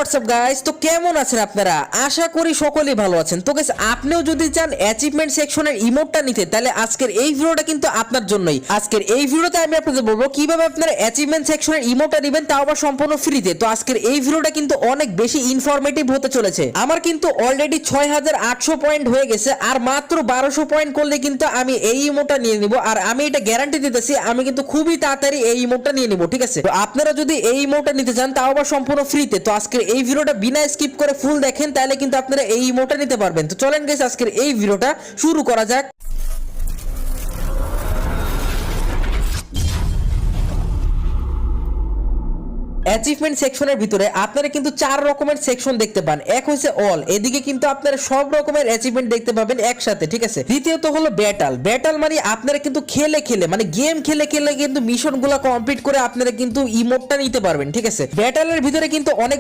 WhatsApp guys, তো কেমন আছেন আপনারা? আশা করি সকলেই ভালো আছেন। তো গাইস, আপনিও যদি চান অ্যাচিভমেন্ট সেকশনের ইমোটটা নিতে, তাহলে আজকের এই ভিডিওটা কিন্তু আপনার জন্যই। আজকের এই ভিডিওতে আমি আপনাদের বলবো কিভাবে আপনারা অ্যাচিভমেন্ট সেকশনের ইমোটটা নেবেন, তাও আবার সম্পূর্ণ ফ্রিতে। তো আজকের এই ভিডিওটা কিন্তু অনেক বেশি ইনফরমেটিভ হতে চলেছে। আমার কিন্তু অলরেডি 6800 পয়েন্ট হয়ে গেছে, আর মাত্র 1200 পয়েন্ট করলে কিন্তু আমি এই ইমোটটা নিয়ে নিব। আর আমি এটা গ্যারান্টি দিতেছি, আমি কিন্তু খুবই তাড়াতাড়ি এই ইমোটটা নিয়ে নিব, ঠিক আছে? তো আপনারা যদি এই ইমোটটা নিতে চান, তাও আবার সম্পূর্ণ ফ্রিতে, তো আজকের এই ভিডিওটা বিনা স্কিপ করে ফুল দেখেন, তাহলে কিন্তু আপনারা এই ইমোটটা নিতে পারবেন। তো চলেন গাইস, আজকের এই ভিডিওটা শুরু করা যাক। অ্যাচিভমেন্ট সেকশনের ভিতরে আপনারা কিন্তু 4 রকমের সেকশন দেখতে পান। এক হচ্ছে অল, এদিকে কিন্তু আপনারা সব রকমের অ্যাচিভমেন্ট দেখতে পাবেন একসাথে, ঠিক আছে? দ্বিতীয়ত হলো ব্যাটাল মানে আপনারা কিন্তু খেলে মানে গেম খেলে কিন্তু মিশনগুলো কমপ্লিট করে আপনারা কিন্তু ইমোটটা নিতে পারবেন, ঠিক আছে? ব্যাটালের ভিতরে কিন্তু অনেক